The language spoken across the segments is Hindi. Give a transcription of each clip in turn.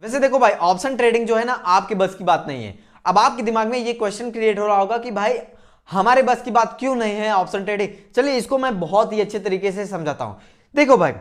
वैसे देखो भाई, ऑप्शन ट्रेडिंग जो है ना आपकी बस की बात नहीं है। अब आपके दिमाग में ये क्वेश्चन क्रिएट हो रहा होगा कि भाई हमारे बस की बात क्यों नहीं है ऑप्शन ट्रेडिंग। चलिए इसको मैं बहुत ही अच्छे तरीके से समझाता हूं। देखो भाई,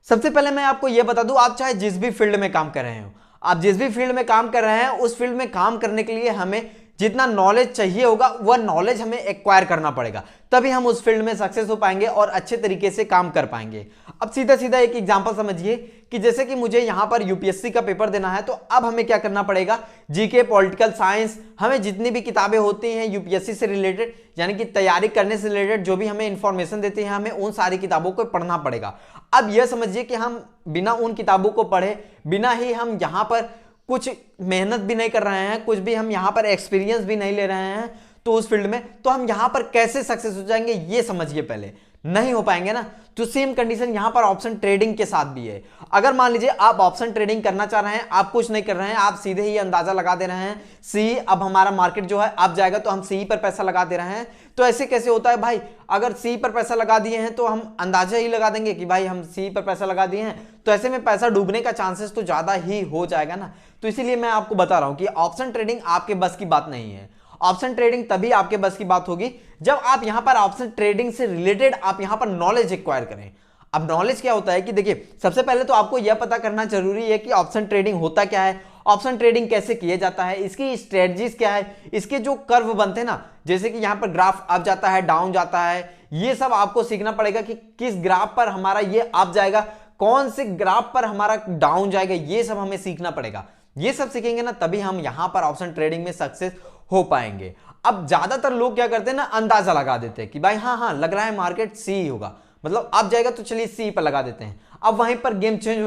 सबसे पहले मैं आपको यह बता दूं, आप चाहे जिस भी फील्ड में काम कर रहे हो, आप जिस भी फील्ड में काम कर रहे हैं, उस फील्ड में काम करने के लिए हमें जितना नॉलेज चाहिए होगा वह नॉलेज हमें एक्वायर करना पड़ेगा, तभी हम उस फील्ड में सक्सेस हो पाएंगे और अच्छे तरीके से काम कर पाएंगे। अब सीधा सीधा एक एग्जांपल समझिए कि जैसे कि मुझे यहां पर यूपीएससी का पेपर देना है, तो अब हमें क्या करना पड़ेगा, जीके, पॉलिटिकल साइंस, हमें जितनी भी किताबें होती हैं यूपीएससी से रिलेटेड, यानी कि तैयारी करने से रिलेटेड जो भी हमें इंफॉर्मेशन देती है, हमें उन सारी किताबों को पढ़ना पड़ेगा। अब यह समझिए कि हम बिना उन किताबों को पढ़े, बिना ही हम यहां पर कुछ मेहनत भी नहीं कर रहे हैं, कुछ भी हम यहां पर एक्सपीरियंस भी नहीं ले रहे हैं तो उस फील्ड में, तो हम यहां पर कैसे सक्सेस हो जाएंगे ये समझिए। पहले नहीं हो पाएंगे ना। तो सेम कंडीशन यहां पर ऑप्शन ट्रेडिंग के साथ भी है। अगर मान लीजिए आप ऑप्शन ट्रेडिंग करना चाह रहे हैं, आप कुछ नहीं कर रहे हैं, आप सीधे ही अंदाजा लगा दे रहे हैं सी, अब हमारा मार्केट जो है अब जाएगा तो हम सी पर पैसा लगा दे रहे हैं, तो ऐसे कैसे होता है भाई। अगर सी पर पैसा लगा दिए हैं तो हम अंदाजा ही लगा देंगे कि भाई हम सी पर पैसा लगा दिए हैं, तो ऐसे में पैसा डूबने का चांसेस तो ज्यादा ही हो जाएगा ना। तो इसीलिए मैं आपको बता रहा हूं कि ऑप्शन ट्रेडिंग आपके बस की बात नहीं है। ऑप्शन ट्रेडिंग तभी आपके बस की बात होगी जब आप यहां पर ऑप्शन ट्रेडिंग से रिलेटेड आप यहां पर नॉलेज एक्वायर करें। अब नॉलेज क्या होता है कि देखिए, सबसे पहले तो आपको यह पता करना जरूरी है कि ऑप्शन ट्रेडिंग होता क्या है, ऑप्शन ट्रेडिंग कैसे किया जाता है, इसकी स्ट्रेटजीज क्या है, इसके जो कर्व बनते हैं ना, जैसे कि यहां पर ग्राफ अप जाता है, डाउन जाता है, ये सब आपको सीखना पड़ेगा कि किस ग्राफ पर हमारा ये अप जाएगा, कौन से ग्राफ पर हमारा डाउन जाएगा, ये सब हमें सीखना पड़ेगा। ये सब सीखेंगे ना तभी हम यहां पर ऑप्शन ट्रेडिंग में सक्सेस हो पाएंगे। अब ज्यादातर लोग क्या करते हैं ना, अंदाजा लगा देते हैं कि भाई हाँ हाँ लग रहा है मार्केट सी होगा, मतलब अब जाएगा तो चलिए सी पर लगा देते हैं। अब वहीं पर गेम चेंज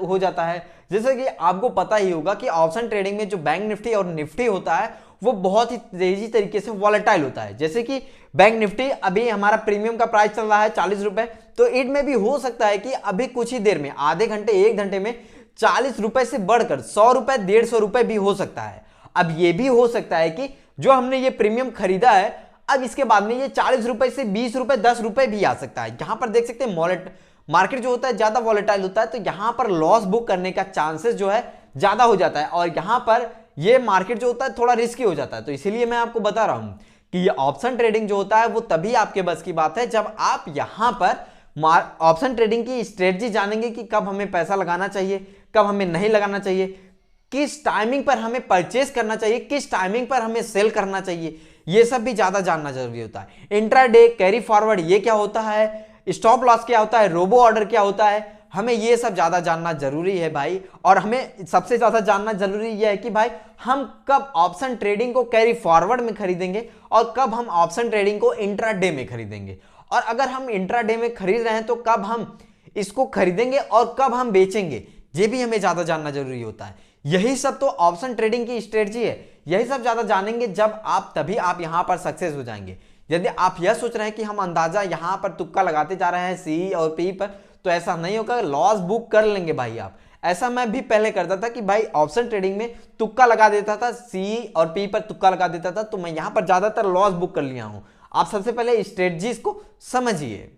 हो जाता है। जैसे कि आपको पता ही होगा कि ऑप्शन ट्रेडिंग में जो बैंक निफ्टी और निफ्टी होता है वो बहुत ही तेजी तरीके से वॉलेटाइल होता है। जैसे कि बैंक निफ्टी अभी हमारा प्रीमियम का प्राइस चल रहा है 40 रुपए, तो इट में भी हो सकता है कि अभी कुछ ही देर में, आधे घंटे 1 घंटे में 40 रुपए से बढ़कर 100 रुपए 150 रुपए भी हो सकता है। अब यह भी हो सकता है कि जो हमने ये प्रीमियम खरीदा है, अब इसके बाद में ये 40 रुपए से 20 रुपए 10 रुपए भी आ सकता है। यहां पर देख सकते हैं मार्केट जो होता है ज्यादा वॉलेटाइल होता है, तो यहां पर लॉस बुक करने का चांसेस जो है ज्यादा हो जाता है, और यहां पर ये मार्केट जो होता है थोड़ा रिस्की हो जाता है। तो इसीलिए मैं आपको बता रहा हूं कि ये ऑप्शन ट्रेडिंग जो होता है वो तभी आपके बस की बात है जब आप यहां पर ऑप्शन ट्रेडिंग की स्ट्रेटजी जानेंगे कि कब हमें पैसा लगाना चाहिए, कब हमें नहीं लगाना चाहिए, किस टाइमिंग पर हमें परचेस करना चाहिए, किस टाइमिंग पर हमें सेल करना चाहिए, ये सब भी ज्यादा जानना जरूरी होता है। इंट्राडे, कैरी फॉरवर्ड ये क्या होता है, स्टॉप लॉस क्या होता है, रोबो ऑर्डर क्या होता है, हमें ये सब ज्यादा जानना जरूरी है भाई। और हमें सबसे ज्यादा जानना जरूरी यह है कि भाई हम कब ऑप्शन ट्रेडिंग को कैरी फॉरवर्ड में खरीदेंगे और कब हम ऑप्शन ट्रेडिंग को इंट्राडे में खरीदेंगे, और अगर हम इंट्राडे में खरीद रहे हैं तो कब हम इसको खरीदेंगे और कब हम बेचेंगे, ये भी हमें ज्यादा जानना जरूरी होता है। यही सब तो ऑप्शन ट्रेडिंग की स्ट्रेटजी है। यही सब ज्यादा जानेंगे जब आप, तभी आप यहां पर सक्सेस हो जाएंगे। यदि आप यह सोच रहे हैं कि हम अंदाजा यहां पर तुक्का लगाते जा रहे हैं सी और पी पर, तो ऐसा नहीं होगा, लॉस बुक कर लेंगे भाई आप। ऐसा मैं भी पहले करता था कि भाई ऑप्शन ट्रेडिंग में तुक्का लगा देता था, सी और पी पर तुक्का लगा देता था, तो मैं यहां पर ज्यादातर लॉस बुक कर लिया हूं। आप सबसे पहले स्ट्रेटजीज को समझिए।